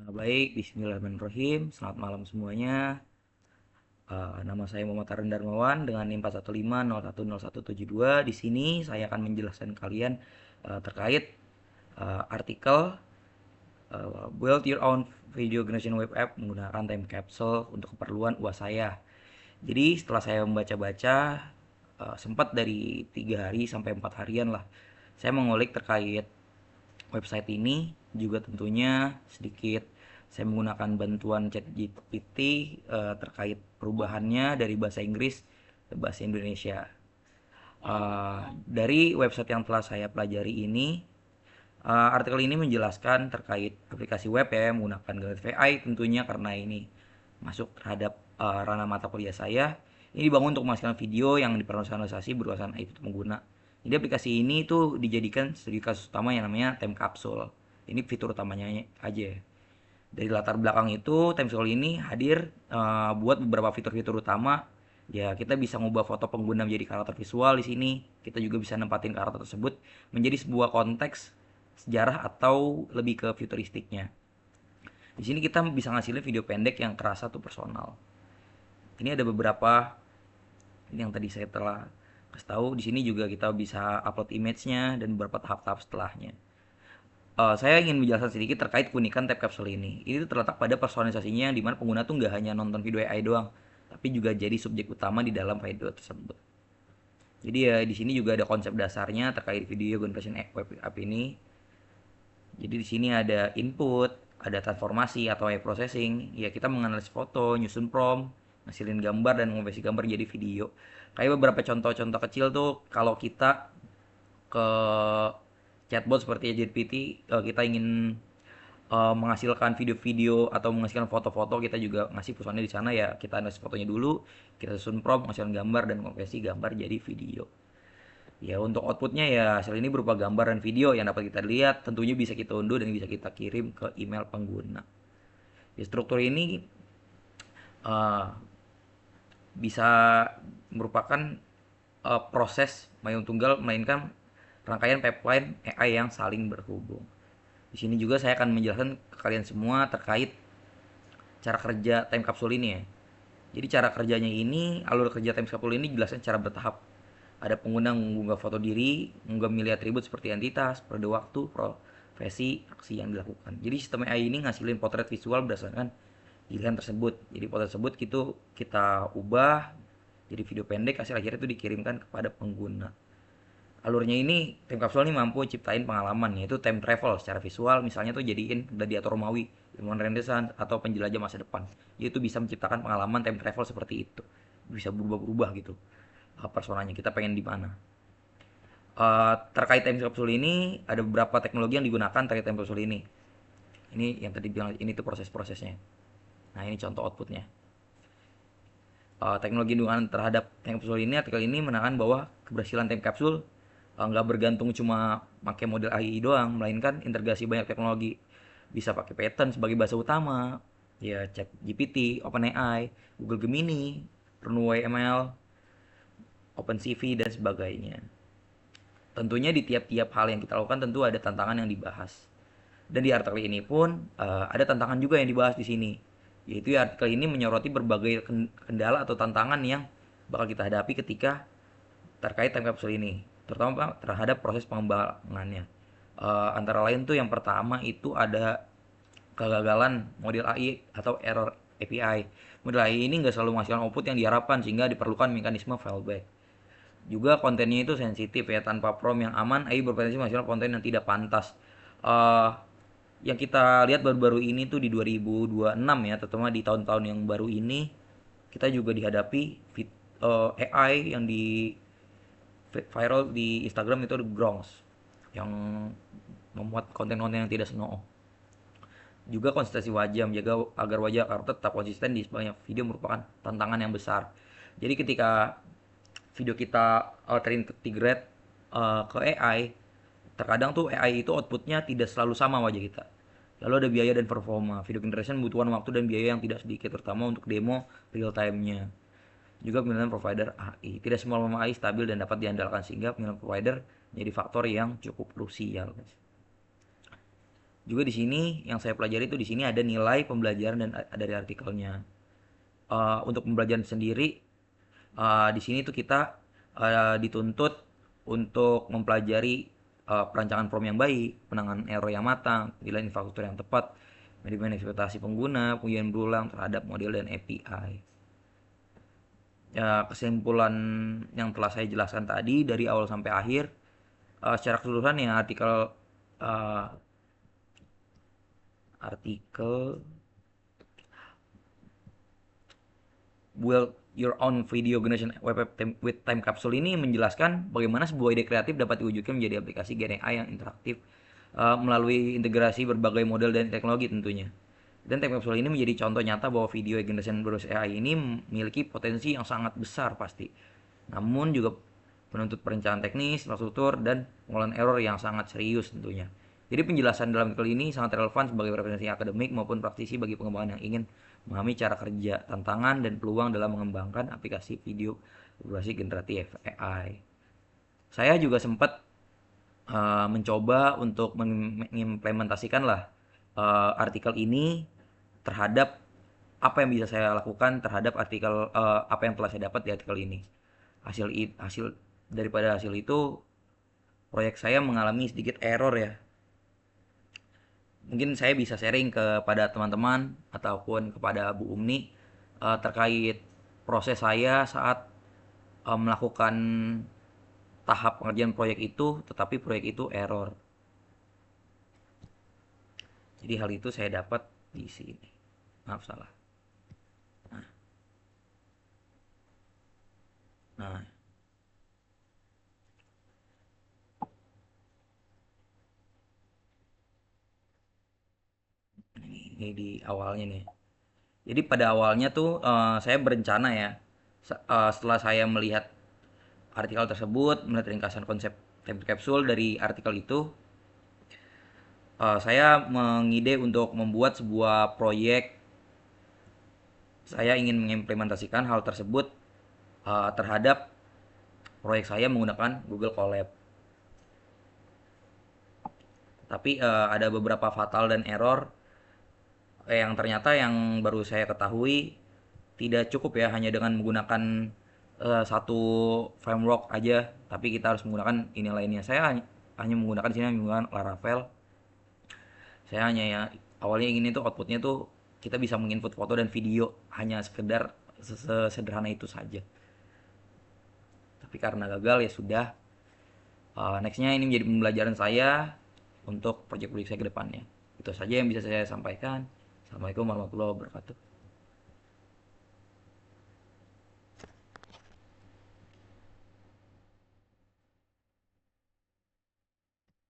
Baik, bismillahirrahmanirrahim. Selamat malam semuanya. Nama saya Muhammad Arun Darmawan dengan NIM 415010172. Di sini saya akan menjelaskan kalian terkait artikel Build Your Own Video Generation Web App menggunakan time capsule untuk keperluan UAS saya. Jadi setelah saya membaca-baca, sempat dari 3 hari sampai 4 harian lah, saya mengulik terkait website ini. Juga tentunya sedikit saya menggunakan bantuan ChatGPT terkait perubahannya dari bahasa Inggris ke bahasa Indonesia. Dari website yang telah saya pelajari ini, artikel ini menjelaskan terkait aplikasi web ya menggunakan GrabFI tentunya karena ini masuk terhadap ranah mata kuliah saya. Ini dibangun untuk menghasilkan video yang dipersonalisasi berdasarkan IP pengguna. Jadi aplikasi ini tuh dijadikan sebagai kasus utama yang namanya time capsule. Ini fitur utamanya aja. Dari latar belakang itu, time capsule ini hadir buat beberapa fitur-fitur utama. Ya, kita bisa ngubah foto pengguna menjadi karakter visual di sini. Kita juga bisa nempatin karakter tersebut menjadi sebuah konteks sejarah atau lebih ke futuristiknya. Di sini kita bisa ngasilin video pendek yang terasa tuh personal. Ini ada beberapa ini yang tadi saya telah kasih tahu. Di sini juga kita bisa upload image-nya dan beberapa tahap-tahap setelahnya. Saya ingin menjelaskan sedikit terkait keunikan tab capsule ini. Ini terletak pada personalisasinya yang dimana pengguna tuh nggak hanya nonton video AI doang, tapi juga jadi subjek utama di dalam video tersebut. Jadi ya di sini juga ada konsep dasarnya terkait video generation web app ini. Jadi di sini ada input, ada transformasi atau web processing. Ya kita menganalisis foto, nyusun prompt, ngasilin gambar dan mengonversi gambar jadi video. Kayak beberapa contoh-contoh kecil tuh kalau kita ke chatbot seperti GPT, kita ingin menghasilkan video-video atau menghasilkan foto-foto, kita juga ngasih pesannya di sana ya, kita analisis fotonya dulu, kita susun prompt menghasilkan gambar dan konversi gambar jadi video. Ya untuk outputnya ya hasil ini berupa gambar dan video yang dapat kita lihat, tentunya bisa kita unduh dan bisa kita kirim ke email pengguna. Ya, struktur ini uh, bisa merupakan proses mayung tunggal melainkan rangkaian pipeline AI yang saling berhubung. Di sini juga saya akan menjelaskan ke kalian semua terkait cara kerja time capsule ini ya. Jadi cara kerjanya ini, alur kerja time capsule ini jelaskan secara bertahap. Ada pengguna mengunggah foto diri, mengunggah milih atribut seperti entitas, periode waktu, profesi, aksi yang dilakukan. Jadi sistem AI ini ngasilin potret visual berdasarkan pilihan tersebut. Jadi potret tersebut gitu kita ubah jadi video pendek, hasil akhirnya itu dikirimkan kepada pengguna. Alurnya ini time capsule ini mampu ciptain pengalaman yaitu time travel secara visual, misalnya tuh jadiin gladiator Romawi, ilmuwan Renaissance atau penjelajah masa depan. Itu bisa menciptakan pengalaman time travel seperti itu. Bisa berubah-ubah gitu. Personanya kita pengen di mana. Terkait time capsule ini ada beberapa teknologi yang digunakan terkait time capsule ini. Ini yang tadi bilang ini tuh proses-prosesnya. Nah, ini contoh outputnya. Teknologi digunakan terhadap time capsule ini, artikel ini menekankan bahwa keberhasilan time capsule nggak bergantung cuma pakai model AI doang, melainkan integrasi banyak teknologi. Bisa pakai Python sebagai bahasa utama, ya chat GPT, OpenAI, Google Gemini, Runway ML, OpenCV dan sebagainya. Tentunya di tiap-tiap hal yang kita lakukan tentu ada tantangan yang dibahas. Dan di artikel ini pun ada tantangan juga yang dibahas di sini. Yaitu artikel ini menyoroti berbagai kendala atau tantangan yang bakal kita hadapi ketika terkait time capsule ini, terutama terhadap proses pengembangannya. Antara lain tuh yang pertama itu ada kegagalan model AI atau error API. Model AI ini nggak selalu menghasilkan output yang diharapkan sehingga diperlukan mekanisme fallback. Juga kontennya itu sensitif ya, tanpa prompt yang aman, AI berpotensi menghasilkan konten yang tidak pantas. Uh, yang kita lihat baru-baru ini tuh di 2026 ya, terutama di tahun-tahun yang baru ini, kita juga dihadapi AI yang di viral di Instagram itu Grongs yang memuat konten-konten yang tidak senonoh. Juga konsistensi wajah, menjaga agar wajah karakter tetap konsisten di sebanyak video merupakan tantangan yang besar. Jadi ketika video kita terintegrate ke AI, terkadang tuh AI itu outputnya tidak selalu sama wajah kita. Lalu ada biaya dan performa. Video generation membutuhkan waktu dan biaya yang tidak sedikit, terutama untuk demo real time-nya. Juga pemilihan provider AI. Tidak semua AI stabil dan dapat diandalkan sehingga pemilihan provider menjadi faktor yang cukup krusial. Juga di sini yang saya pelajari itu di sini ada nilai pembelajaran dan dari artikelnya. Untuk pembelajaran sendiri, di sini tuh kita dituntut untuk mempelajari perancangan form yang baik, penanganan error yang matang, penilaian infrastruktur yang tepat, manajemen ekspektasi pengguna, pengujian berulang terhadap model dan API. Ya, kesimpulan yang telah saya jelaskan tadi dari awal sampai akhir, secara keseluruhan ya uh, artikel Build Your Own Video Generation Web App with Time Capsule ini menjelaskan bagaimana sebuah ide kreatif dapat diwujudkan menjadi aplikasi Gen AI yang interaktif melalui integrasi berbagai model dan teknologi tentunya. Dan Time Capsule ini menjadi contoh nyata bahwa video generation berbasis AI ini memiliki potensi yang sangat besar pasti. Namun juga menuntut perencanaan teknis, infrastruktur, dan pengolahan error yang sangat serius tentunya. Jadi penjelasan dalam artikel ini sangat relevan sebagai referensi akademik maupun praktisi bagi pengembangan yang ingin memahami cara kerja, tantangan, dan peluang dalam mengembangkan aplikasi video berbasis generatif AI. Saya juga sempat mencoba untuk mengimplementasikan artikel ini terhadap apa yang bisa saya lakukan terhadap artikel apa yang telah saya dapat di artikel ini. Hasil daripada hasil itu proyek saya mengalami sedikit error ya. Mungkin saya bisa sharing kepada teman-teman ataupun kepada Bu Umni terkait proses saya saat melakukan tahap pengerjaan proyek itu, tetapi proyek itu error. Jadi hal itu saya dapat di sini. Maaf salah. Nah, nah ini di awalnya nih. Jadi pada awalnya tuh saya berencana ya, setelah saya melihat artikel tersebut, melihat ringkasan konsep time capsule dari artikel itu, saya mengide untuk membuat sebuah proyek. Saya ingin mengimplementasikan hal tersebut terhadap proyek saya menggunakan Google Colab. Tapi ada beberapa fatal dan error yang ternyata yang baru saya ketahui tidak cukup ya hanya dengan menggunakan satu framework aja, tapi kita harus menggunakan ini lainnya. Saya hanya menggunakan sini menggunakan Laravel. Saya hanya ya awalnya ingin itu outputnya tuh kita bisa menginput foto dan video hanya sekedar sederhana itu saja. Tapi karena gagal ya sudah. Nextnya ini menjadi pembelajaran saya untuk proyek-proyek saya ke depannya. Itu saja yang bisa saya sampaikan. Assalamualaikum warahmatullahi wabarakatuh.